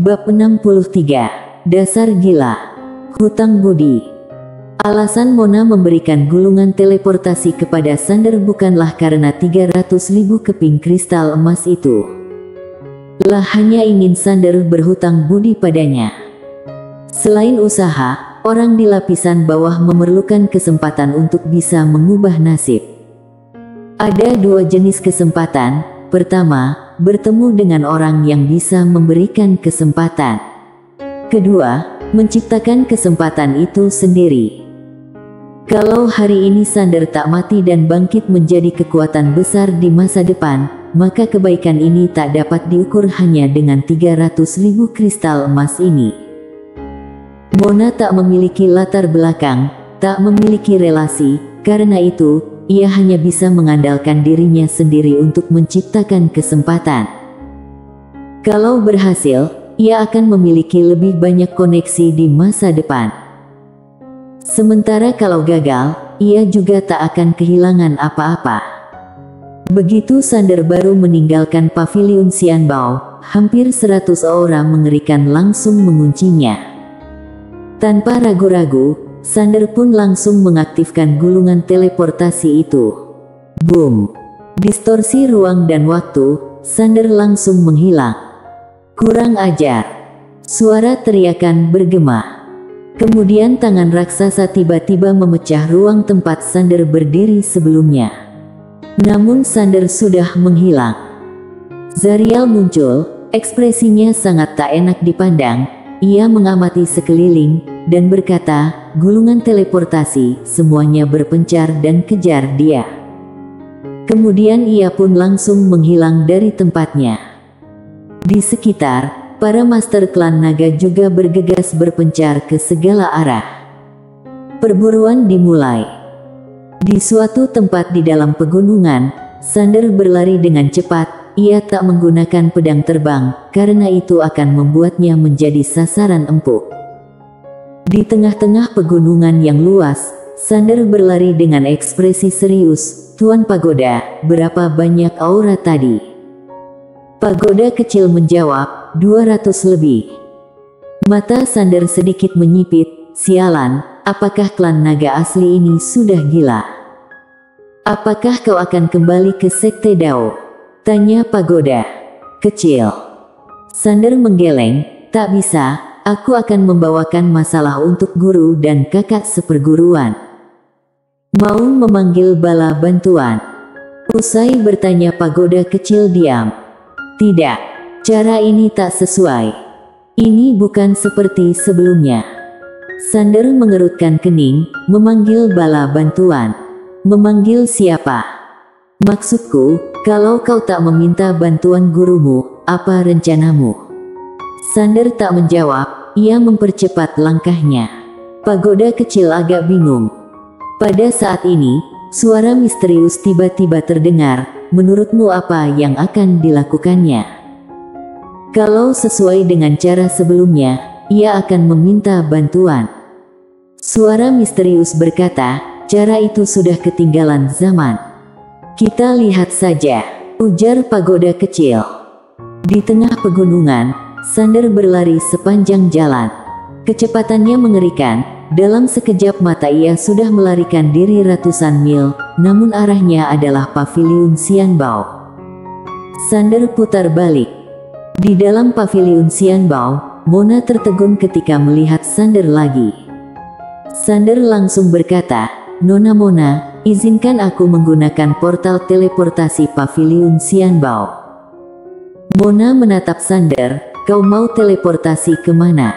Bab 63. Dasar gila. Hutang budi. Alasan Mona memberikan gulungan teleportasi kepada Sander bukanlah karena 300.000 keping kristal emas itu. Lah hanya ingin Sander berhutang budi padanya. Selain usaha, orang di lapisan bawah memerlukan kesempatan untuk bisa mengubah nasib. Ada dua jenis kesempatan. Pertama, bertemu dengan orang yang bisa memberikan kesempatan. Kedua, menciptakan kesempatan itu sendiri. Kalau hari ini Sander tak mati dan bangkit menjadi kekuatan besar di masa depan, maka kebaikan ini tak dapat diukur hanya dengan 300.000 kristal emas ini. Mona tak memiliki latar belakang, tak memiliki relasi, karena itu, ia hanya bisa mengandalkan dirinya sendiri untuk menciptakan kesempatan. Kalau berhasil, ia akan memiliki lebih banyak koneksi di masa depan. Sementara kalau gagal, ia juga tak akan kehilangan apa-apa. Begitu Sander baru meninggalkan paviliun Xianbao, hampir 100 orang mengerikan langsung menguncinya. Tanpa ragu-ragu, Sander pun langsung mengaktifkan gulungan teleportasi itu. Boom! Distorsi ruang dan waktu, Sander langsung menghilang. Kurang ajar! Suara teriakan bergema. Kemudian tangan raksasa tiba-tiba memecah ruang tempat Sander berdiri sebelumnya. Namun Sander sudah menghilang. Zariel muncul, ekspresinya sangat tak enak dipandang. Ia mengamati sekeliling, dan berkata, gulungan teleportasi, semuanya berpencar dan kejar dia. Kemudian ia pun langsung menghilang dari tempatnya. Di sekitar, para master klan naga juga bergegas berpencar ke segala arah. Perburuan dimulai. Di suatu tempat di dalam pegunungan, Sander berlari dengan cepat. Ia tak menggunakan pedang terbang, karena itu akan membuatnya menjadi sasaran empuk. Di tengah-tengah pegunungan yang luas, Sander berlari dengan ekspresi serius. Tuan Pagoda, berapa banyak aura tadi? Pagoda kecil menjawab, 200 lebih. Mata Sander sedikit menyipit. Sialan, apakah klan naga asli ini sudah gila? Apakah kau akan kembali ke Sekte Dao? Tanya Pagoda kecil. Sander menggeleng, tak bisa, aku akan membawakan masalah untuk guru dan kakak seperguruan. Mau memanggil bala bantuan? Usai bertanya Pagoda kecil diam. Tidak, cara ini tak sesuai. Ini bukan seperti sebelumnya. Sander mengerutkan kening, memanggil bala bantuan. Memanggil siapa? Maksudku, kalau kau tak meminta bantuan gurumu, apa rencanamu? Sander tak menjawab, ia mempercepat langkahnya. Pagoda kecil agak bingung. Pada saat ini, suara misterius tiba-tiba terdengar, menurutmu apa yang akan dilakukannya? Kalau sesuai dengan cara sebelumnya, ia akan meminta bantuan. Suara misterius berkata, cara itu sudah ketinggalan zaman. Kita lihat saja, ujar Pagoda kecil. Di tengah pegunungan, Sander berlari sepanjang jalan. Kecepatannya mengerikan, dalam sekejap mata ia sudah melarikan diri ratusan mil, namun arahnya adalah paviliun Xianbao. Sander putar balik. Di dalam paviliun Xianbao, Mona tertegun ketika melihat Sander lagi. Sander langsung berkata, Nona Mona, izinkan aku menggunakan portal teleportasi paviliun Xianbao. Mona menatap Sander, kau mau teleportasi kemana?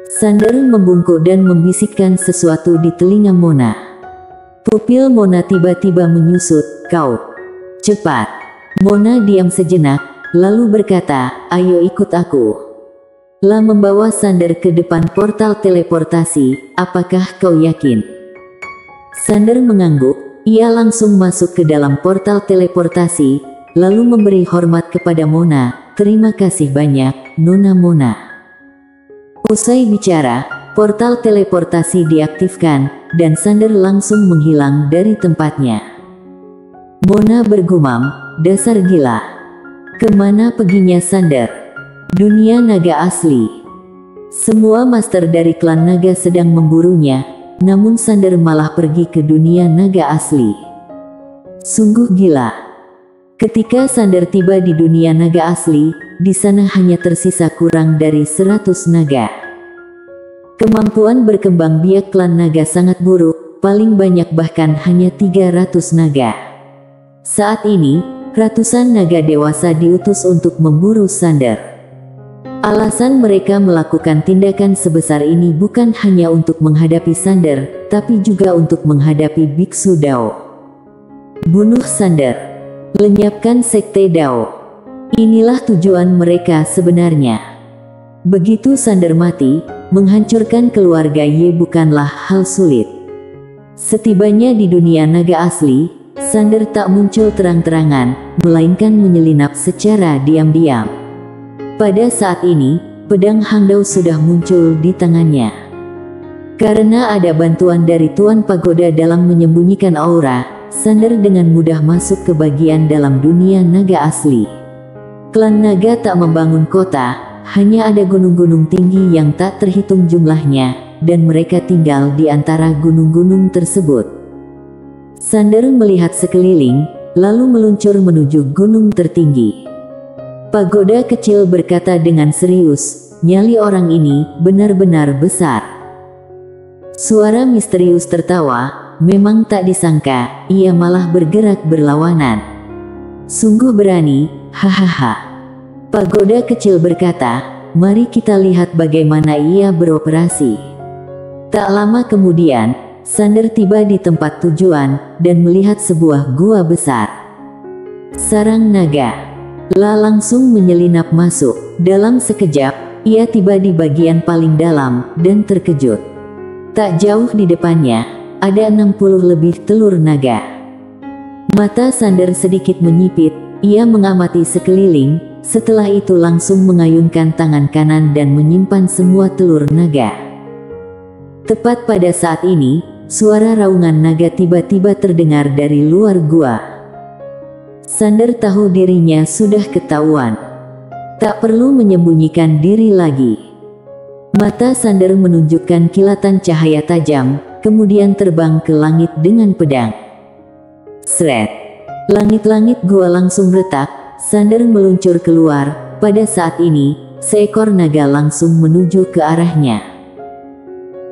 Sander membungkuk dan membisikkan sesuatu di telinga Mona. Pupil Mona tiba-tiba menyusut, kau. Cepat. Mona diam sejenak, lalu berkata, ayo ikut aku. Lah membawa Sander ke depan portal teleportasi, apakah kau yakin? Sander mengangguk, ia langsung masuk ke dalam portal teleportasi, lalu memberi hormat kepada Mona, terima kasih banyak, Nona Mona. Usai bicara, portal teleportasi diaktifkan, dan Sander langsung menghilang dari tempatnya. Mona bergumam, dasar gila. Kemana perginya Sander? Dunia naga asli. Semua master dari klan naga sedang memburunya, namun Sander malah pergi ke dunia naga asli. Sungguh gila. Ketika Sander tiba di dunia naga asli, di sana hanya tersisa kurang dari 100 naga. Kemampuan berkembang biak klan naga sangat buruk, paling banyak bahkan hanya 300 naga. Saat ini, ratusan naga dewasa diutus untuk memburu Sander. Alasan mereka melakukan tindakan sebesar ini bukan hanya untuk menghadapi Sander, tapi juga untuk menghadapi Biksu Dao. Bunuh Sander. Lenyapkan Sekte Dao. Inilah tujuan mereka sebenarnya. Begitu Sander mati, menghancurkan keluarga Ye bukanlah hal sulit. Setibanya di dunia naga asli, Sander tak muncul terang-terangan, melainkan menyelinap secara diam-diam. Pada saat ini, pedang Hangdao sudah muncul di tangannya. Karena ada bantuan dari Tuan Pagoda dalam menyembunyikan aura, Sander dengan mudah masuk ke bagian dalam dunia naga asli. Klan naga tak membangun kota, hanya ada gunung-gunung tinggi yang tak terhitung jumlahnya, dan mereka tinggal di antara gunung-gunung tersebut. Sander melihat sekeliling, lalu meluncur menuju gunung tertinggi. Pagoda kecil berkata dengan serius, "Nyali orang ini benar-benar besar." Suara misterius tertawa, memang tak disangka, ia malah bergerak berlawanan. Sungguh berani, hahaha. Pagoda kecil berkata, "Mari kita lihat bagaimana ia beroperasi." Tak lama kemudian, Sander tiba di tempat tujuan, dan melihat sebuah gua besar. Sarang naga. La langsung menyelinap masuk. Dalam sekejap, ia tiba di bagian paling dalam, dan terkejut. Tak jauh di depannya, ada 60 lebih telur naga. Mata Sander sedikit menyipit, ia mengamati sekeliling, setelah itu langsung mengayunkan tangan kanan dan menyimpan semua telur naga. Tepat pada saat ini, suara raungan naga tiba-tiba terdengar dari luar gua. Sander tahu dirinya sudah ketahuan. Tak perlu menyembunyikan diri lagi. Mata Sander menunjukkan kilatan cahaya tajam, kemudian terbang ke langit dengan pedang. Sret. Langit-langit gua langsung retak, Sander meluncur keluar. Pada saat ini, seekor naga langsung menuju ke arahnya.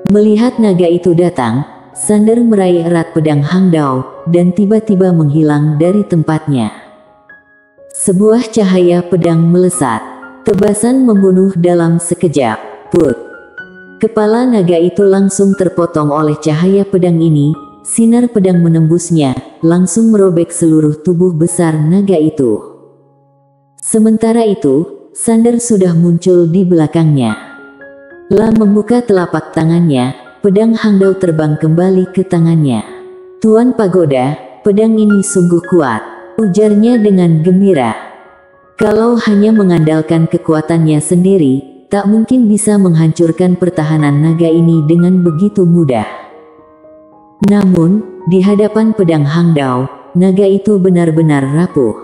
Melihat naga itu datang, Sander meraih erat pedang Hangdao, dan tiba-tiba menghilang dari tempatnya. Sebuah cahaya pedang melesat. Tebasan membunuh dalam sekejap. Put. Kepala naga itu langsung terpotong oleh cahaya pedang ini. Sinar pedang menembusnya, langsung merobek seluruh tubuh besar naga itu. Sementara itu, Sander sudah muncul di belakangnya. La membuka telapak tangannya. Pedang Hangdao terbang kembali ke tangannya. "Tuan Pagoda, pedang ini sungguh kuat," ujarnya dengan gembira. Kalau hanya mengandalkan kekuatannya sendiri, tak mungkin bisa menghancurkan pertahanan naga ini dengan begitu mudah. Namun, di hadapan pedang Hangdao, naga itu benar-benar rapuh.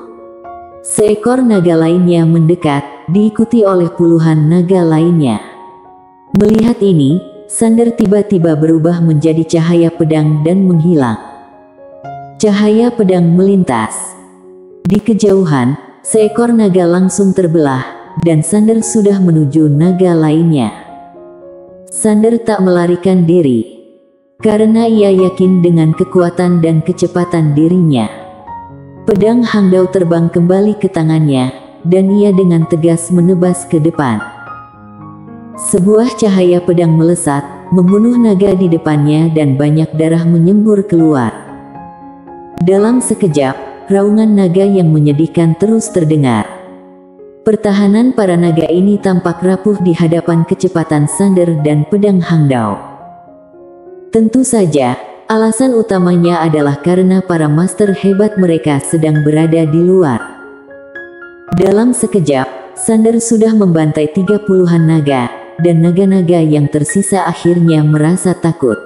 Seekor naga lainnya mendekat, diikuti oleh puluhan naga lainnya. Melihat ini, Sander tiba-tiba berubah menjadi cahaya pedang dan menghilang. Cahaya pedang melintas. Di kejauhan, seekor naga langsung terbelah, dan Sander sudah menuju naga lainnya. Sander tak melarikan diri, karena ia yakin dengan kekuatan dan kecepatan dirinya. Pedang Hangdao terbang kembali ke tangannya, dan ia dengan tegas menebas ke depan. Sebuah cahaya pedang melesat, membunuh naga di depannya dan banyak darah menyembur keluar. Dalam sekejap, raungan naga yang menyedihkan terus terdengar. Pertahanan para naga ini tampak rapuh di hadapan kecepatan Sander dan pedang Hangdao. Tentu saja, alasan utamanya adalah karena para master hebat mereka sedang berada di luar. Dalam sekejap, Sander sudah membantai 30-an naga, dan naga-naga yang tersisa akhirnya merasa takut.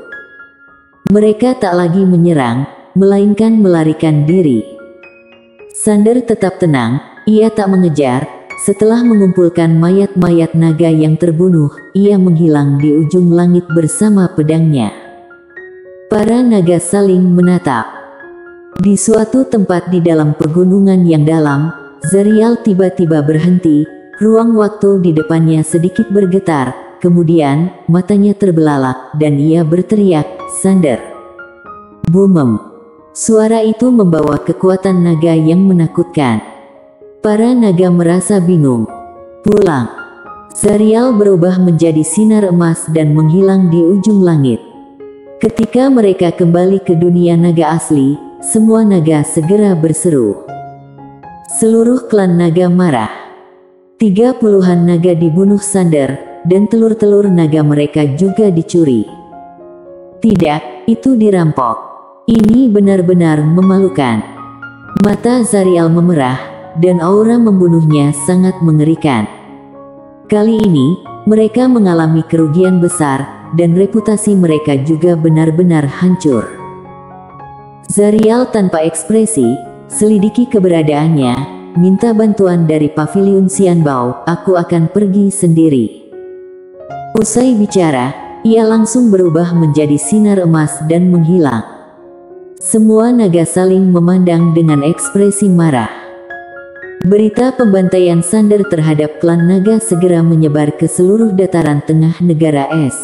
Mereka tak lagi menyerang, melainkan melarikan diri. Sander tetap tenang, ia tak mengejar, setelah mengumpulkan mayat-mayat naga yang terbunuh, ia menghilang di ujung langit bersama pedangnya. Para naga saling menatap. Di suatu tempat di dalam pegunungan yang dalam, Zarial tiba-tiba berhenti, ruang waktu di depannya sedikit bergetar, kemudian matanya terbelalak dan ia berteriak, "Sander!" Bumem! Suara itu membawa kekuatan naga yang menakutkan. Para naga merasa bingung. Pulang. Zarial berubah menjadi sinar emas dan menghilang di ujung langit. Ketika mereka kembali ke dunia naga asli, semua naga segera berseru. Seluruh klan naga marah. 30-an naga dibunuh Sander, dan telur-telur naga mereka juga dicuri. Tidak, itu dirampok. Ini benar-benar memalukan. Mata Zarial memerah, dan aura membunuhnya sangat mengerikan. Kali ini, mereka mengalami kerugian besar, dan reputasi mereka juga benar-benar hancur. Zarial tanpa ekspresi, selidiki keberadaannya, minta bantuan dari paviliun Xianbao, "Aku akan pergi sendiri." Usai bicara, ia langsung berubah menjadi sinar emas dan menghilang. Semua naga saling memandang dengan ekspresi marah. Berita pembantaian Sander terhadap klan naga segera menyebar ke seluruh dataran tengah negara es.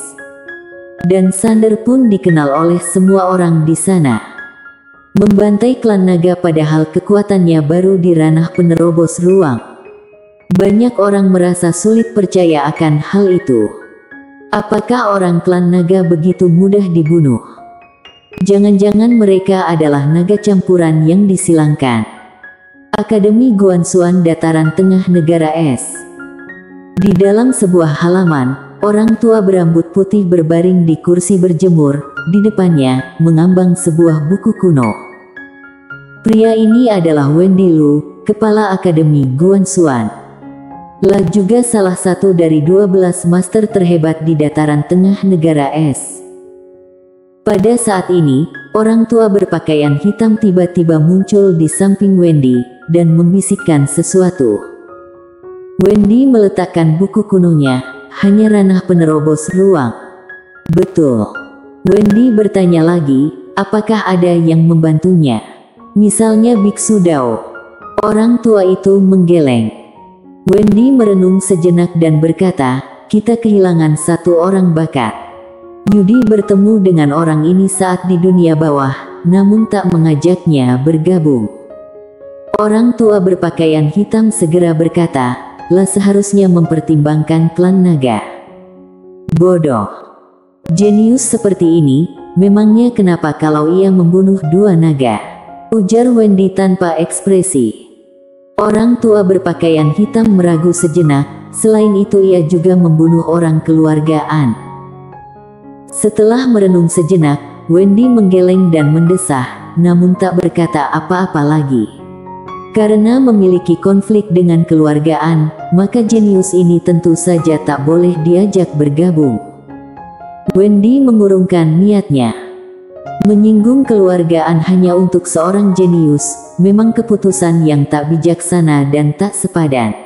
Dan Sander pun dikenal oleh semua orang di sana. Membantai klan naga padahal kekuatannya baru di ranah penerobos ruang. Banyak orang merasa sulit percaya akan hal itu. Apakah orang klan naga begitu mudah dibunuh? Jangan-jangan mereka adalah naga campuran yang disilangkan. Akademi Guanxuan Dataran Tengah Negara Es. Di dalam sebuah halaman, orang tua berambut putih berbaring di kursi berjemur, di depannya mengambang sebuah buku kuno. Pria ini adalah Wendy Lu, kepala Akademi Guanxuan. Lah juga salah satu dari 12 master terhebat di Dataran Tengah Negara Es. Pada saat ini, orang tua berpakaian hitam tiba-tiba muncul di samping Wendy, dan membisikkan sesuatu. Wendy meletakkan buku kunonya, "Hanya ranah penerobos ruang." "Betul." Wendy bertanya lagi, "Apakah ada yang membantunya? Misalnya Biksu Dao?" Orang tua itu menggeleng. Wendy merenung sejenak dan berkata, "Kita kehilangan satu orang bakat. Yudi bertemu dengan orang ini saat di dunia bawah, namun tak mengajaknya bergabung." Orang tua berpakaian hitam segera berkata, "Lah seharusnya mempertimbangkan klan naga." "Bodoh. Jenius seperti ini, memangnya kenapa kalau ia membunuh 2 naga?" ujar Wendy tanpa ekspresi. Orang tua berpakaian hitam meragu sejenak, selain itu ia juga membunuh orang keluargaan. Setelah merenung sejenak, Wendy menggeleng dan mendesah, namun tak berkata apa-apa lagi. Karena memiliki konflik dengan keluargaan, maka jenius ini tentu saja tak boleh diajak bergabung. Wendy mengurungkan niatnya. Menyinggung keluargaan hanya untuk seorang jenius, memang keputusan yang tak bijaksana dan tak sepadan.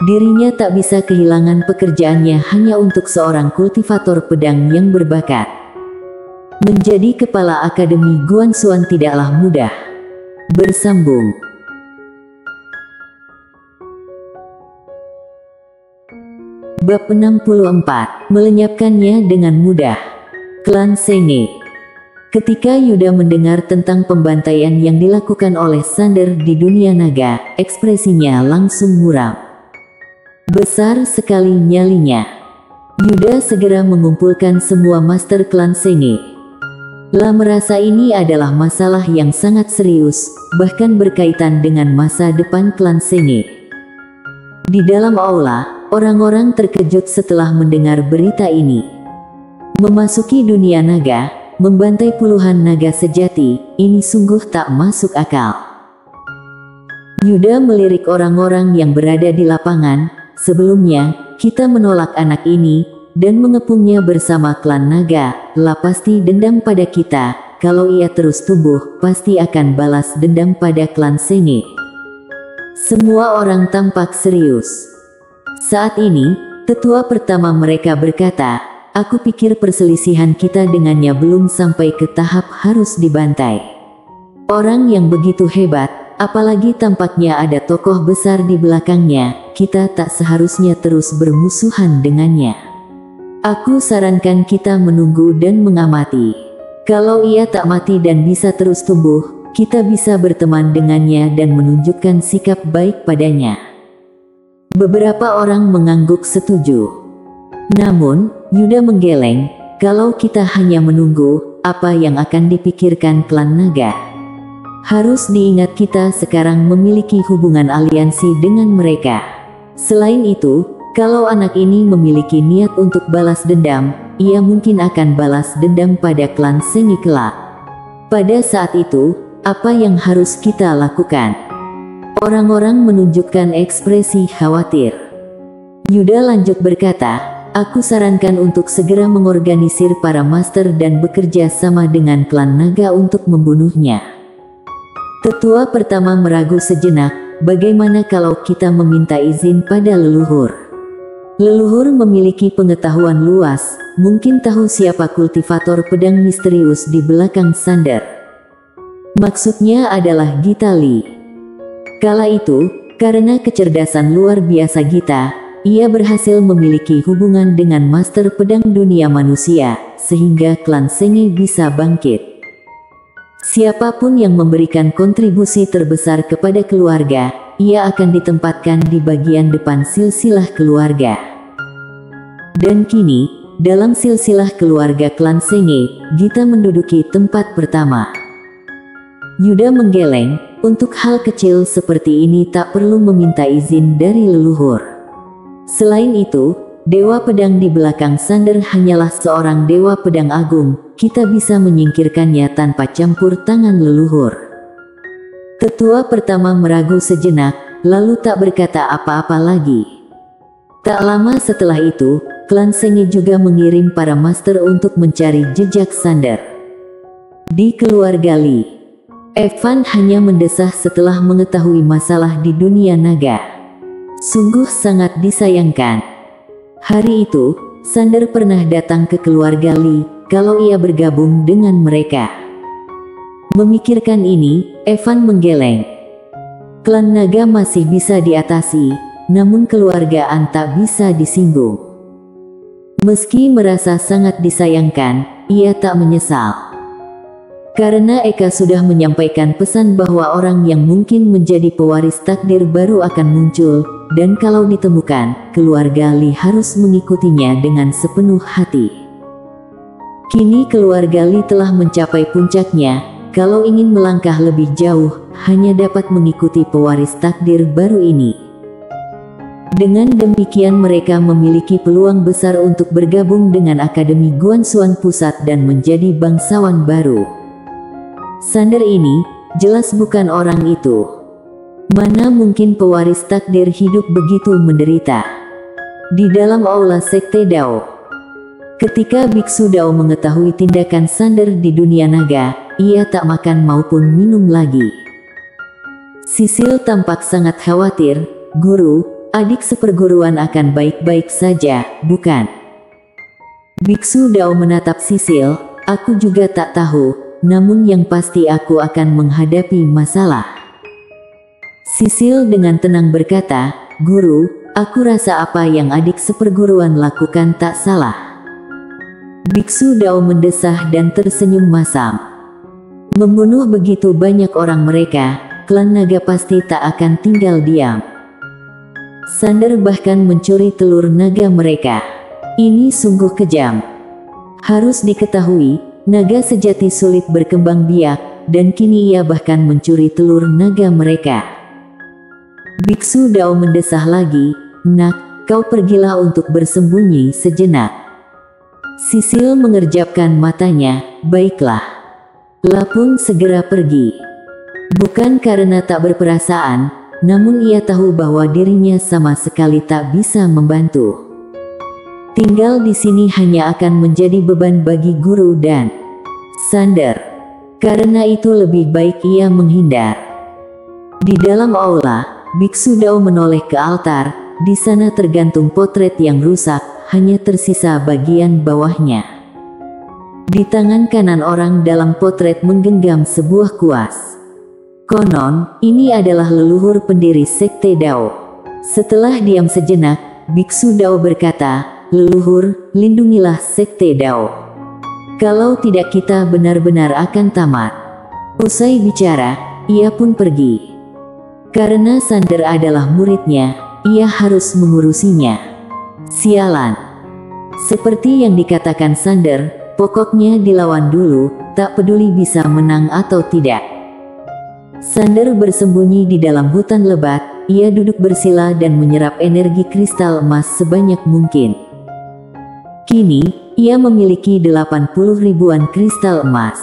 Dirinya tak bisa kehilangan pekerjaannya hanya untuk seorang kultivator pedang yang berbakat. Menjadi kepala Akademi Guanxuan tidaklah mudah. Bersambung. Bab 64, melenyapkannya dengan mudah. Klan Senge. Ketika Yuda mendengar tentang pembantaian yang dilakukan oleh Sander di dunia naga, ekspresinya langsung muram. Besar sekali nyalinya. Yuda segera mengumpulkan semua master klan Senge. Lah merasa ini adalah masalah yang sangat serius, bahkan berkaitan dengan masa depan klan Senge. Di dalam aula, orang-orang terkejut setelah mendengar berita ini. Memasuki dunia naga, membantai puluhan naga sejati, ini sungguh tak masuk akal. Yuda melirik orang-orang yang berada di lapangan. Sebelumnya, kita menolak anak ini, dan mengepungnya bersama klan naga, lah pasti dendam pada kita, kalau ia terus tumbuh, pasti akan balas dendam pada klan Senge. Semua orang tampak serius. Saat ini, tetua pertama mereka berkata, "Aku pikir perselisihan kita dengannya belum sampai ke tahap harus dibantai. Orang yang begitu hebat, apalagi tampaknya ada tokoh besar di belakangnya, kita tak seharusnya terus bermusuhan dengannya. Aku sarankan kita menunggu dan mengamati. Kalau ia tak mati dan bisa terus tumbuh, kita bisa berteman dengannya dan menunjukkan sikap baik padanya." Beberapa orang mengangguk setuju. Namun, Yuda menggeleng, "Kalau kita hanya menunggu, apa yang akan dipikirkan klan naga? Harus diingat kita sekarang memiliki hubungan aliansi dengan mereka. Selain itu, kalau anak ini memiliki niat untuk balas dendam, ia mungkin akan balas dendam pada klan Sengi kelak. Pada saat itu, apa yang harus kita lakukan?" Orang-orang menunjukkan ekspresi khawatir. Yuda lanjut berkata, "Aku sarankan untuk segera mengorganisir para master dan bekerja sama dengan klan naga untuk membunuhnya." Tetua pertama meragu sejenak, "Bagaimana kalau kita meminta izin pada leluhur? Leluhur memiliki pengetahuan luas, mungkin tahu siapa kultivator pedang misterius di belakang Sander." Maksudnya adalah Gita Lee. Kala itu, karena kecerdasan luar biasa Gita, ia berhasil memiliki hubungan dengan master pedang dunia manusia, sehingga klan Sengi bisa bangkit. Siapapun yang memberikan kontribusi terbesar kepada keluarga, ia akan ditempatkan di bagian depan silsilah keluarga. Dan kini, dalam silsilah keluarga klan Sengi, Gita menduduki tempat pertama. Yuda menggeleng, untuk hal kecil seperti ini tak perlu meminta izin dari leluhur. Selain itu, dewa pedang di belakang Sander hanyalah seorang dewa pedang agung, kita bisa menyingkirkannya tanpa campur tangan leluhur. Tetua pertama meragu sejenak, lalu tak berkata apa-apa lagi. Tak lama setelah itu, klan Sengi juga mengirim para master untuk mencari jejak Sander. Di keluarga Lee, Evan hanya mendesah setelah mengetahui masalah di dunia naga. Sungguh sangat disayangkan. Hari itu, Sander pernah datang ke keluarga Lee, kalau ia bergabung dengan mereka. Memikirkan ini, Evan menggeleng. Klan naga masih bisa diatasi, namun keluarga An tak bisa disinggung. Meski merasa sangat disayangkan, ia tak menyesal. Karena Eka sudah menyampaikan pesan bahwa orang yang mungkin menjadi pewaris takdir baru akan muncul, dan kalau ditemukan, keluarga Lee harus mengikutinya dengan sepenuh hati. Kini keluarga Lee telah mencapai puncaknya, kalau ingin melangkah lebih jauh, hanya dapat mengikuti pewaris takdir baru ini. Dengan demikian mereka memiliki peluang besar untuk bergabung dengan Akademi Guansuan Pusat dan menjadi bangsawan baru. Sander ini, jelas bukan orang itu. Mana mungkin pewaris takdir hidup begitu menderita. Di dalam aula Sekte Dao, ketika Biksu Dao mengetahui tindakan Sander di dunia naga, ia tak makan maupun minum lagi. Sisil tampak sangat khawatir, "Guru, adik seperguruan akan baik-baik saja, bukan?" Biksu Dao menatap Sisil, "Aku juga tak tahu. Namun yang pasti aku akan menghadapi masalah." Sisil dengan tenang berkata, "Guru, aku rasa apa yang adik seperguruan lakukan tak salah." Biksu Dao mendesah dan tersenyum masam. Membunuh begitu banyak orang mereka, klan naga pasti tak akan tinggal diam. Sander bahkan mencuri telur naga mereka. Ini sungguh kejam. Harus diketahui, naga sejati sulit berkembang biak, dan kini ia bahkan mencuri telur naga mereka. Biksu Dao mendesah lagi, "Nak, kau pergilah untuk bersembunyi sejenak." Sisil mengerjapkan matanya, "Baiklah." Lapun segera pergi. Bukan karena tak berperasaan, namun ia tahu bahwa dirinya sama sekali tak bisa membantu. Tinggal di sini hanya akan menjadi beban bagi guru dan Sander. Karena itu lebih baik ia menghindar. Di dalam aula, Biksu Dao menoleh ke altar. Di sana tergantung potret yang rusak, hanya tersisa bagian bawahnya. Di tangan kanan orang dalam potret menggenggam sebuah kuas. Konon, ini adalah leluhur pendiri Sekte Dao. Setelah diam sejenak, Biksu Dao berkata, "Leluhur, lindungilah Sekte Dao. Kalau tidak kita benar-benar akan tamat." Usai bicara, ia pun pergi. Karena Sander adalah muridnya, ia harus mengurusinya. Sialan. Seperti yang dikatakan Sander, pokoknya dilawan dulu, tak peduli bisa menang atau tidak. Sander bersembunyi di dalam hutan lebat, ia duduk bersila dan menyerap energi kristal emas sebanyak mungkin. Kini, ia memiliki 80 ribuan kristal emas.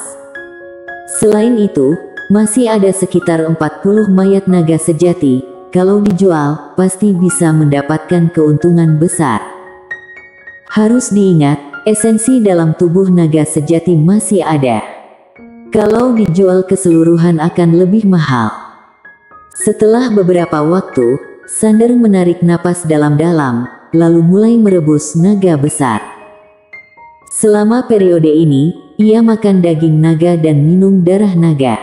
Selain itu, masih ada sekitar 40 mayat naga sejati, kalau dijual, pasti bisa mendapatkan keuntungan besar. Harus diingat, esensi dalam tubuh naga sejati masih ada. Kalau dijual keseluruhan akan lebih mahal. Setelah beberapa waktu, Sander menarik napas dalam-dalam, lalu mulai merebus naga besar. Selama periode ini, ia makan daging naga dan minum darah naga.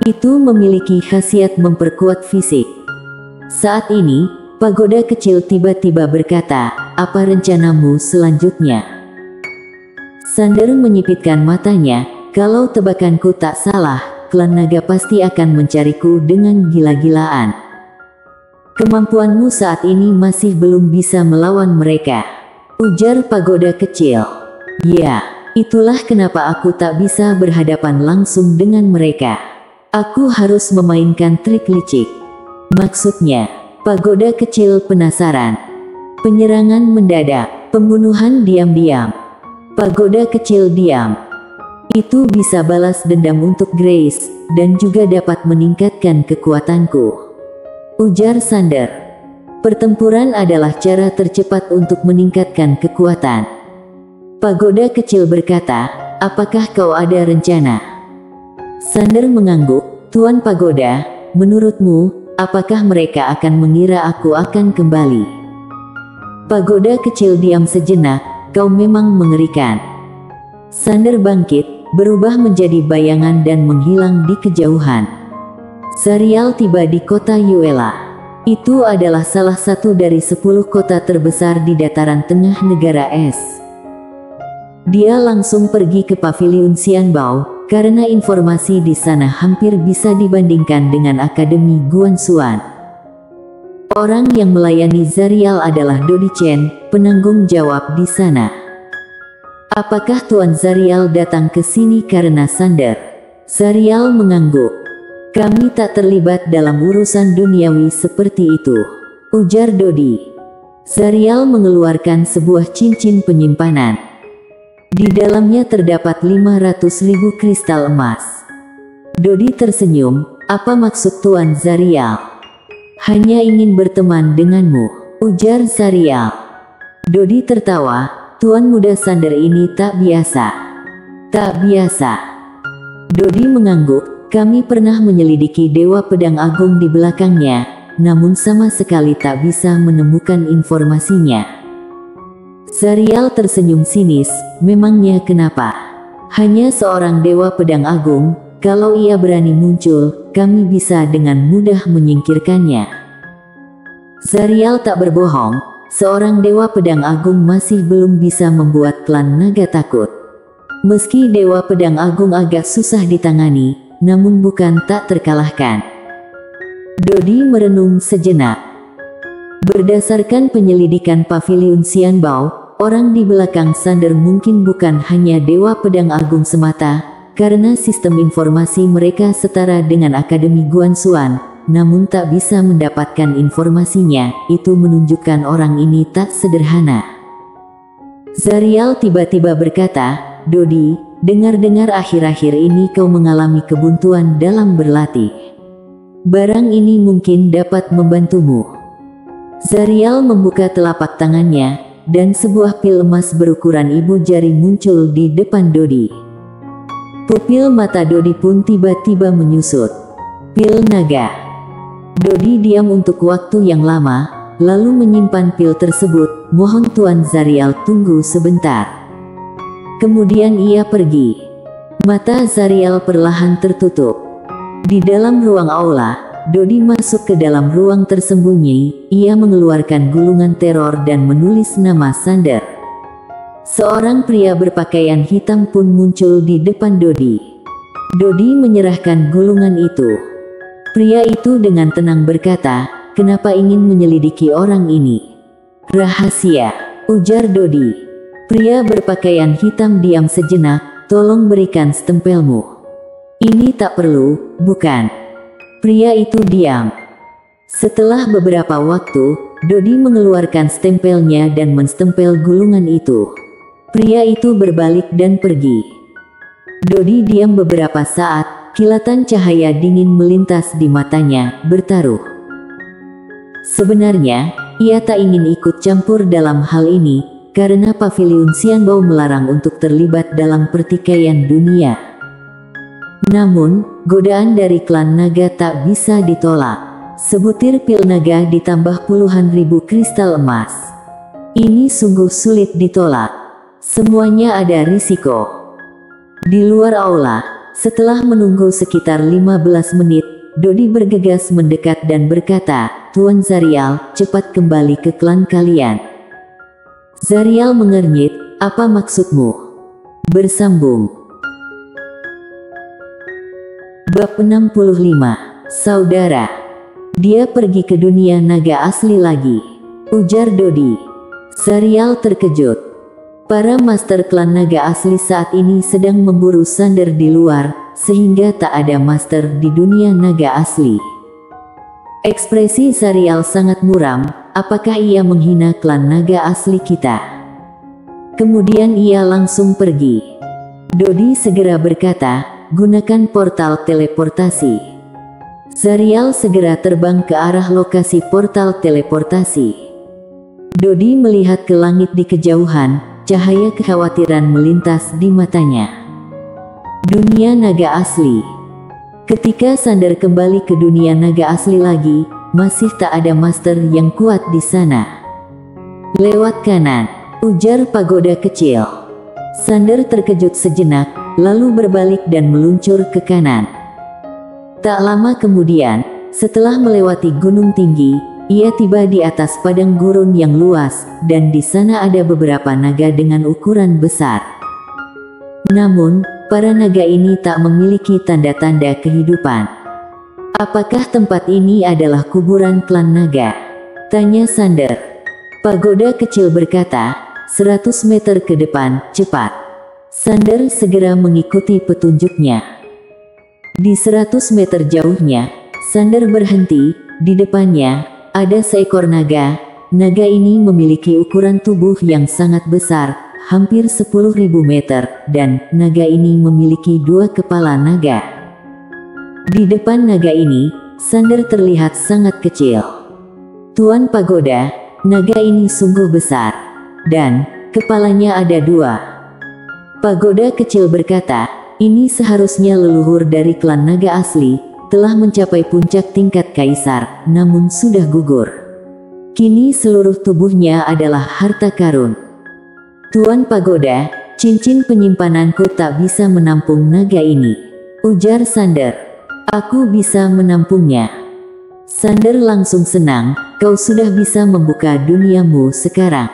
Itu memiliki khasiat memperkuat fisik. Saat ini, pagoda kecil tiba-tiba berkata, "Apa rencanamu selanjutnya?" Sander menyipitkan matanya, "Kalau tebakanku tak salah, klan naga pasti akan mencariku dengan gila-gilaan. Kemampuanmu saat ini masih belum bisa melawan mereka," ujar pagoda kecil. "Ya, itulah kenapa aku tak bisa berhadapan langsung dengan mereka. Aku harus memainkan trik licik." Maksudnya, pagoda kecil penasaran. Penyerangan mendadak, pembunuhan diam-diam. Pagoda kecil diam. Itu bisa balas dendam untuk Grace, dan juga dapat meningkatkan kekuatanku, ujar Sander. Pertempuran adalah cara tercepat untuk meningkatkan kekuatan. Pagoda kecil berkata, "Apakah kau ada rencana?" Sander mengangguk, "Tuan Pagoda, menurutmu, apakah mereka akan mengira aku akan kembali?" Pagoda kecil diam sejenak, "Kau memang mengerikan." Sander bangkit, berubah menjadi bayangan dan menghilang di kejauhan. Zariel tiba di kota Yuela. Itu adalah salah satu dari 10 kota terbesar di dataran tengah negara es. Dia langsung pergi ke paviliun Xianbao, karena informasi di sana hampir bisa dibandingkan dengan Akademi Guanxuan. Orang yang melayani Zariel adalah Dodi Chen, penanggung jawab di sana. "Apakah Tuan Zariel datang ke sini karena Sander?" Zariel mengangguk. "Kami tak terlibat dalam urusan duniawi seperti itu," ujar Dodi. Zariel mengeluarkan sebuah cincin penyimpanan. Di dalamnya terdapat 500.000 kristal emas. Dodi tersenyum, "Apa maksud Tuan Zariel?" "Hanya ingin berteman denganmu," ujar Zariel. Dodi tertawa, "Tuan muda Sander ini tak biasa." "Tak biasa." Dodi mengangguk, "Kami pernah menyelidiki Dewa Pedang Agung di belakangnya, namun sama sekali tak bisa menemukan informasinya." Zariel tersenyum sinis, "Memangnya kenapa? Hanya seorang Dewa Pedang Agung, kalau ia berani muncul, kami bisa dengan mudah menyingkirkannya." Zariel tak berbohong, seorang Dewa Pedang Agung masih belum bisa membuat klan naga takut. Meski Dewa Pedang Agung agak susah ditangani, namun bukan tak terkalahkan. Dodi merenung sejenak. Berdasarkan penyelidikan paviliun Xianbao, orang di belakang Sander mungkin bukan hanya Dewa Pedang Agung semata, karena sistem informasi mereka setara dengan Akademi Guanxuan, namun tak bisa mendapatkan informasinya. Itu menunjukkan orang ini tak sederhana. Zariel tiba-tiba berkata, "Dodi, dengar-dengar akhir-akhir ini kau mengalami kebuntuan dalam berlatih. Barang ini mungkin dapat membantumu." Zariel membuka telapak tangannya, dan sebuah pil emas berukuran ibu jari muncul di depan Dodi. Pupil mata Dodi pun tiba-tiba menyusut. "Pil naga." Dodi diam untuk waktu yang lama, lalu menyimpan pil tersebut. Mohon Tuan Zarial tunggu sebentar. Kemudian ia pergi. Mata Zarial perlahan tertutup. Di dalam ruang aula, Dodi masuk ke dalam ruang tersembunyi. Ia mengeluarkan gulungan teror dan menulis nama Sander. Seorang pria berpakaian hitam pun muncul di depan Dodi. Dodi menyerahkan gulungan itu. Pria itu dengan tenang berkata, "Kenapa ingin menyelidiki orang ini?" "Rahasia," ujar Dodi. Pria berpakaian hitam diam sejenak. "Tolong berikan stempelmu." "Ini tak perlu, bukan?" Pria itu diam. Setelah beberapa waktu, Dodi mengeluarkan stempelnya dan menstempel gulungan itu. Pria itu berbalik dan pergi. Dodi diam beberapa saat, kilatan cahaya dingin melintas di matanya, bertaruh. Sebenarnya, ia tak ingin ikut campur dalam hal ini, karena Paviliun Xianbao melarang untuk terlibat dalam pertikaian dunia. Namun, godaan dari klan naga tak bisa ditolak. Sebutir pil naga ditambah puluhan ribu kristal emas. Ini sungguh sulit ditolak. Semuanya ada risiko. Di luar aula, setelah menunggu sekitar 15 menit, Dodi bergegas mendekat dan berkata, "Tuan Zarial, cepat kembali ke klan kalian." Zarial mengernyit, "Apa maksudmu?" Bersambung. Bab 65. Saudara. "Dia pergi ke dunia naga asli lagi," ujar Dodi. Zarial terkejut. Para master klan naga asli saat ini sedang memburu Sander di luar, sehingga tak ada master di dunia naga asli. Ekspresi Zarial sangat muram. Apakah ia menghina klan naga asli kita? Kemudian ia langsung pergi. Dodi segera berkata, "Gunakan portal teleportasi." Zarial segera terbang ke arah lokasi portal teleportasi. Dodi melihat ke langit di kejauhan. Cahaya kekhawatiran melintas di matanya. Dunia naga asli. Ketika Sander kembali ke dunia naga asli lagi, masih tak ada master yang kuat di sana. "Lewat kanan," ujar pagoda kecil. Sander terkejut sejenak, lalu berbalik dan meluncur ke kanan. Tak lama kemudian, setelah melewati gunung tinggi, ia tiba di atas padang gurun yang luas, dan di sana ada beberapa naga dengan ukuran besar. Namun, para naga ini tak memiliki tanda-tanda kehidupan. "Apakah tempat ini adalah kuburan klan naga?" tanya Sander. Pagoda kecil berkata, 100 meter ke depan, cepat." Sander segera mengikuti petunjuknya. Di 100 meter jauhnya, Sander berhenti. Di depannya ada seekor naga. Naga ini memiliki ukuran tubuh yang sangat besar, hampir 10.000 meter, dan naga ini memiliki 2 kepala naga. Di depan naga ini, Sander terlihat sangat kecil. "Tuan Pagoda, naga ini sungguh besar, dan kepalanya ada 2. Pagoda kecil berkata, "Ini seharusnya leluhur dari klan naga asli, telah mencapai puncak tingkat kaisar, namun sudah gugur. Kini seluruh tubuhnya adalah harta karun." "Tuan Pagoda, cincin penyimpananku tak bisa menampung naga ini," ujar Sander. "Aku bisa menampungnya." Sander langsung senang, "Kau sudah bisa membuka duniamu sekarang.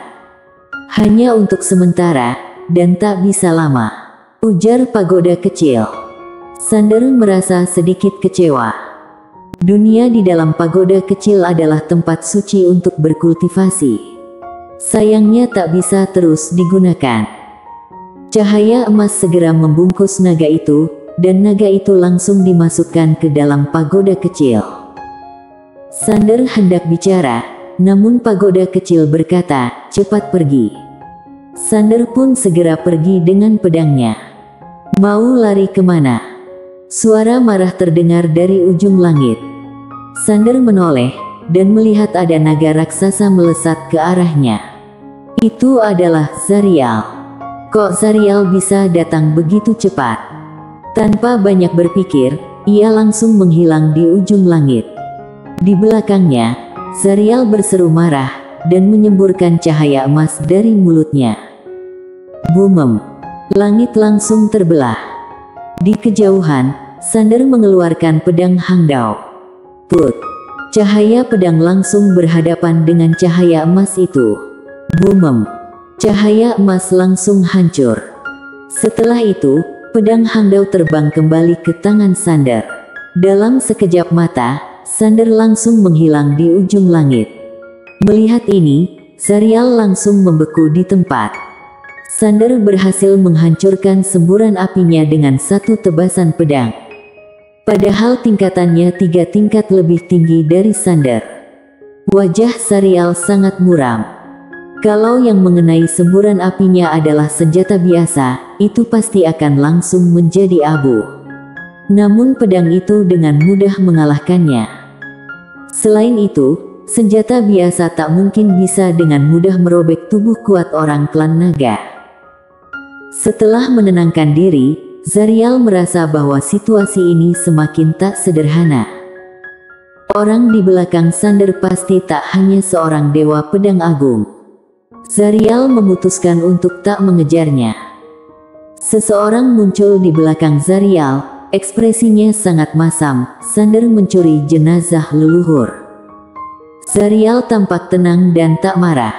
Hanya untuk sementara, dan tak bisa lama," ujar pagoda kecil. Sander merasa sedikit kecewa. Dunia di dalam pagoda kecil adalah tempat suci untuk berkultivasi. Sayangnya tak bisa terus digunakan. Cahaya emas segera membungkus naga itu, dan naga itu langsung dimasukkan ke dalam pagoda kecil. Sander hendak bicara, namun pagoda kecil berkata, "Cepat pergi." Sander pun segera pergi dengan pedangnya. "Mau lari kemana?" Suara marah terdengar dari ujung langit. Sander menoleh, dan melihat ada naga raksasa melesat ke arahnya. Itu adalah Zarial. Kok Zarial bisa datang begitu cepat? Tanpa banyak berpikir, ia langsung menghilang di ujung langit. Di belakangnya, Zarial berseru marah dan menyemburkan cahaya emas dari mulutnya. Bumem! Langit langsung terbelah. Di kejauhan, Sander mengeluarkan pedang Hangdao. Put! Cahaya pedang langsung berhadapan dengan cahaya emas itu. Bumem! Cahaya emas langsung hancur. Setelah itu, pedang Hangdao terbang kembali ke tangan Sander. Dalam sekejap mata, Sander langsung menghilang di ujung langit. Melihat ini, Zarial langsung membeku di tempat. Sander berhasil menghancurkan semburan apinya dengan satu tebasan pedang. Padahal tingkatannya 3 tingkat lebih tinggi dari Sander. Wajah Zarial sangat muram. Kalau yang mengenai semburan apinya adalah senjata biasa, itu pasti akan langsung menjadi abu. Namun pedang itu dengan mudah mengalahkannya. Selain itu, senjata biasa tak mungkin bisa dengan mudah merobek tubuh kuat orang klan naga. Setelah menenangkan diri, Zarial merasa bahwa situasi ini semakin tak sederhana. Orang di belakang Sander pasti tak hanya seorang dewa pedang agung. Zarial memutuskan untuk tak mengejarnya. Seseorang muncul di belakang Zarial. Ekspresinya sangat masam. Sander mencuri jenazah leluhur. Zarial tampak tenang dan tak marah.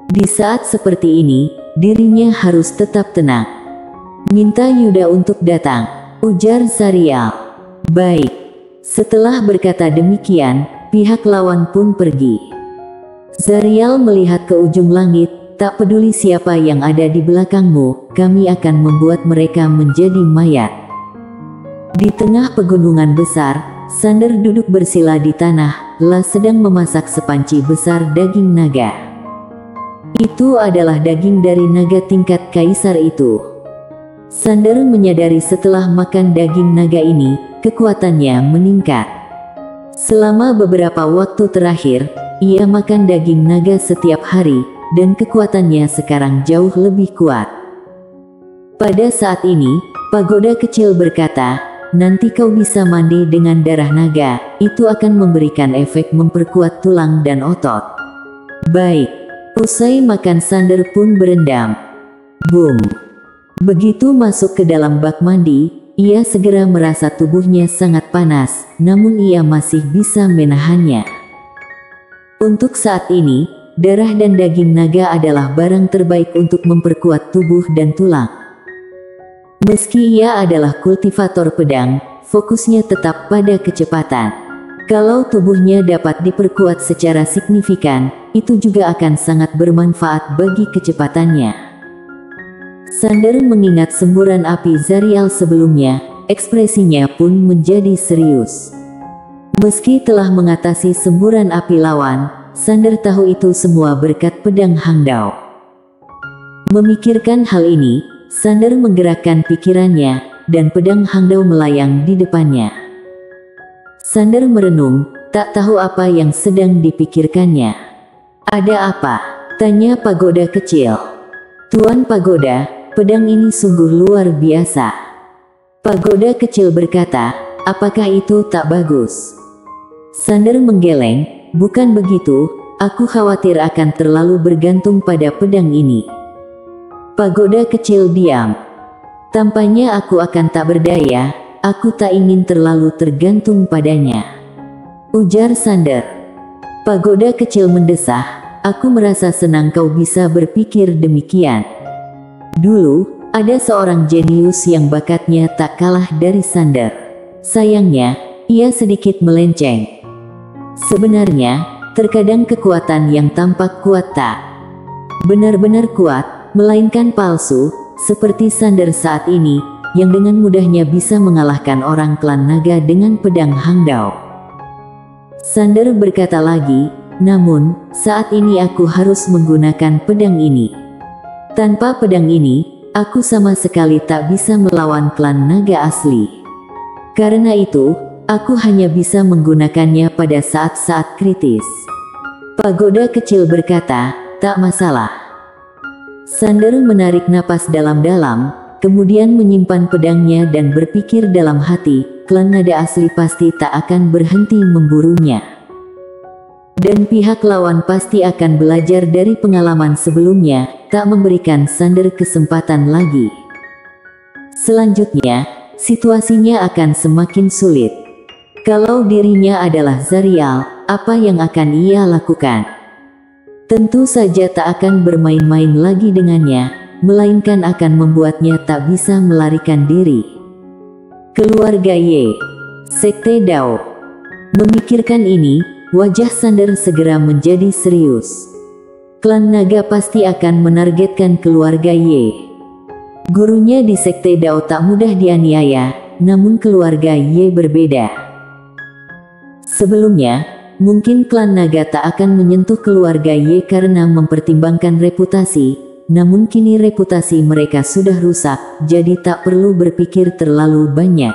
Di saat seperti ini, dirinya harus tetap tenang. Minta Yuda untuk datang, ujar Zarial. Baik. Setelah berkata demikian, pihak lawan pun pergi. Zarial melihat ke ujung langit. Tak peduli siapa yang ada di belakangmu, kami akan membuat mereka menjadi mayat. Di tengah pegunungan besar, Sander duduk bersila di tanah, sedang memasak sepanci besar daging naga. Itu adalah daging dari naga tingkat kaisar itu. Sander menyadari setelah makan daging naga ini, kekuatannya meningkat. Selama beberapa waktu terakhir, ia makan daging naga setiap hari, dan kekuatannya sekarang jauh lebih kuat. Pada saat ini, pagoda kecil berkata, nanti kau bisa mandi dengan darah naga, itu akan memberikan efek memperkuat tulang dan otot. Baik. Usai makan Sander pun berendam. Boom. Begitu masuk ke dalam bak mandi, ia segera merasa tubuhnya sangat panas, namun ia masih bisa menahannya. Untuk saat ini, darah dan daging naga adalah barang terbaik untuk memperkuat tubuh dan tulang. Meski ia adalah kultivator pedang, fokusnya tetap pada kecepatan. Kalau tubuhnya dapat diperkuat secara signifikan, itu juga akan sangat bermanfaat bagi kecepatannya. Sander mengingat semburan api Zarial sebelumnya, ekspresinya pun menjadi serius. Meski telah mengatasi semburan api lawan, Sander tahu itu semua berkat pedang Hangdao. Memikirkan hal ini, Sander menggerakkan pikirannya, dan pedang Hangdao melayang di depannya. Sander merenung, tak tahu apa yang sedang dipikirkannya. Ada apa? Tanya pagoda kecil. Tuan Pagoda, pedang ini sungguh luar biasa. Pagoda kecil berkata, apakah itu tak bagus? Sander menggeleng, bukan begitu, aku khawatir akan terlalu bergantung pada pedang ini. Pagoda kecil diam. Tampaknya aku akan tak berdaya, aku tak ingin terlalu tergantung padanya. Ujar Sander. Pagoda kecil mendesah, aku merasa senang kau bisa berpikir demikian. Dulu, ada seorang jenius yang bakatnya tak kalah dari Sander. Sayangnya, ia sedikit melenceng. Sebenarnya, terkadang kekuatan yang tampak kuat tak benar-benar kuat, melainkan palsu, seperti Sander saat ini, yang dengan mudahnya bisa mengalahkan orang klan naga dengan pedang Hangdao. Sander berkata lagi, namun, saat ini aku harus menggunakan pedang ini. Tanpa pedang ini, aku sama sekali tak bisa melawan klan naga asli. Karena itu, aku hanya bisa menggunakannya pada saat-saat kritis. Pagoda kecil berkata, tak masalah. Sander menarik napas dalam-dalam, kemudian menyimpan pedangnya dan berpikir dalam hati, klan naga asli pasti tak akan berhenti memburunya. Dan pihak lawan pasti akan belajar dari pengalaman sebelumnya, tak memberikan Sander kesempatan lagi. Selanjutnya, situasinya akan semakin sulit. Kalau dirinya adalah Zarial, apa yang akan ia lakukan? Tentu saja tak akan bermain-main lagi dengannya, melainkan akan membuatnya tak bisa melarikan diri. Keluarga Ye, Sekte Dao. Memikirkan ini, wajah Sander segera menjadi serius. Klan naga pasti akan menargetkan keluarga Ye. Gurunya di Sekte Dao tak mudah dianiaya, namun keluarga Ye berbeda. Sebelumnya, mungkin klan naga tak akan menyentuh keluarga Ye karena mempertimbangkan reputasi. Namun kini reputasi mereka sudah rusak, jadi tak perlu berpikir terlalu banyak.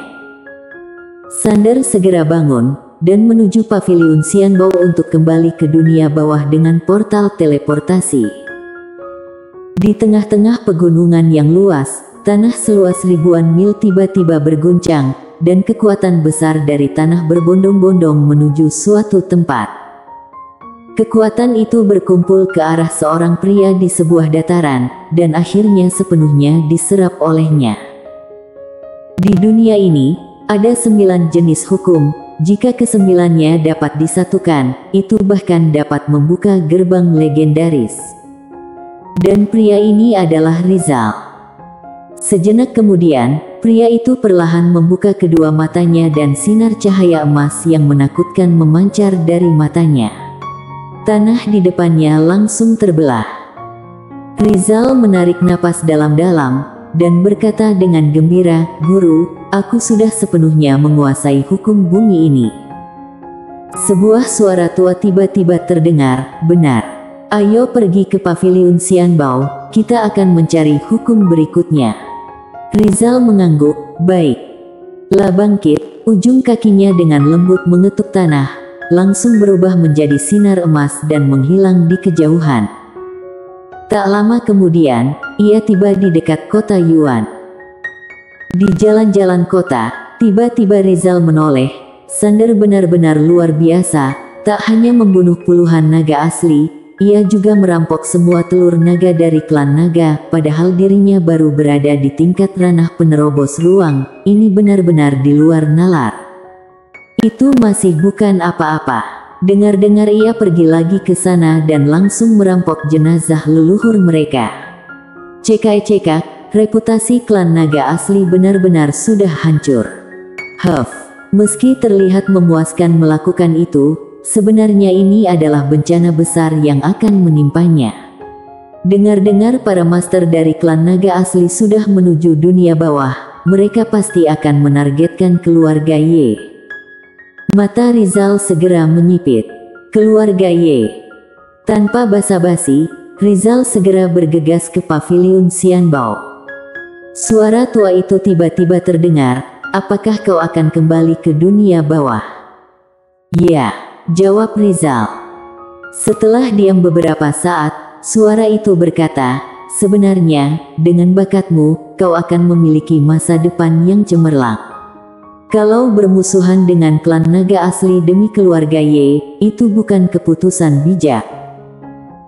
Sander segera bangun, dan menuju paviliun Xianbao untuk kembali ke dunia bawah dengan portal teleportasi. Di tengah-tengah pegunungan yang luas, tanah seluas ribuan mil tiba-tiba berguncang, dan kekuatan besar dari tanah berbondong-bondong menuju suatu tempat. Kekuatan itu berkumpul ke arah seorang pria di sebuah dataran, dan akhirnya sepenuhnya diserap olehnya. Di dunia ini, ada 9 jenis hukum, jika kesembilannya dapat disatukan, itu bahkan dapat membuka gerbang legendaris. Dan pria ini adalah Rizal. Sejenak kemudian, pria itu perlahan membuka kedua matanya dan sinar cahaya emas yang menakutkan memancar dari matanya. Tanah di depannya langsung terbelah. Rizal menarik napas dalam-dalam, dan berkata dengan gembira, "Guru, aku sudah sepenuhnya menguasai hukum bumi ini." Sebuah suara tua tiba-tiba terdengar, "Benar. Ayo pergi ke paviliun Xianbao, kita akan mencari hukum berikutnya." Rizal mengangguk, "Baik." Lah bangkit, ujung kakinya dengan lembut mengetuk tanah, langsung berubah menjadi sinar emas dan menghilang di kejauhan. Tak lama kemudian, ia tiba di dekat kota Yuan. Di jalan-jalan kota, tiba-tiba Rizal menoleh. Sander benar-benar luar biasa, tak hanya membunuh puluhan naga asli, ia juga merampok semua telur naga dari klan naga, padahal dirinya baru berada di tingkat ranah penerobos ruang. Ini benar-benar di luar nalar. Itu masih bukan apa-apa. Dengar-dengar ia pergi lagi ke sana dan langsung merampok jenazah leluhur mereka. Cekak-cekak, reputasi klan naga asli benar-benar sudah hancur. Meski terlihat memuaskan melakukan itu, sebenarnya ini adalah bencana besar yang akan menimpanya. Dengar-dengar para master dari klan naga asli sudah menuju dunia bawah, mereka pasti akan menargetkan keluarga Ye. Mata Rizal segera menyipit. Keluarga Ye. Tanpa basa-basi, Rizal segera bergegas ke paviliun Xianbao. Suara tua itu tiba-tiba terdengar, "Apakah kau akan kembali ke dunia bawah?" "Ya," jawab Rizal. Setelah diam beberapa saat, suara itu berkata, "Sebenarnya, dengan bakatmu, kau akan memiliki masa depan yang cemerlang. Kalau bermusuhan dengan klan naga asli demi keluarga Ye, itu bukan keputusan bijak."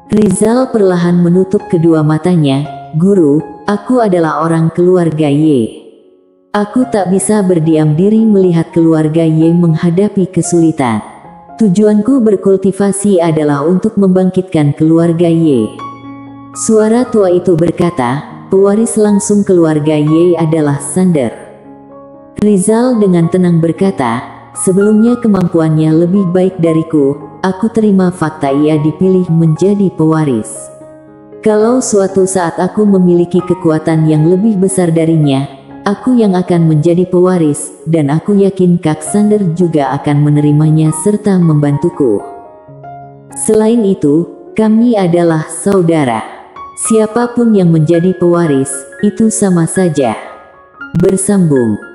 Rizal perlahan menutup kedua matanya, "Guru, aku adalah orang keluarga Ye. Aku tak bisa berdiam diri melihat keluarga Ye menghadapi kesulitan. Tujuanku berkultivasi adalah untuk membangkitkan keluarga Ye." Suara tua itu berkata, "Pewaris langsung keluarga Ye adalah Sander." Rizal dengan tenang berkata, "Sebelumnya kemampuannya lebih baik dariku, aku terima fakta ia dipilih menjadi pewaris. Kalau suatu saat aku memiliki kekuatan yang lebih besar darinya, aku yang akan menjadi pewaris, dan aku yakin Kak Sander juga akan menerimanya serta membantuku. Selain itu, kami adalah saudara. Siapapun yang menjadi pewaris, itu sama saja." Bersambung.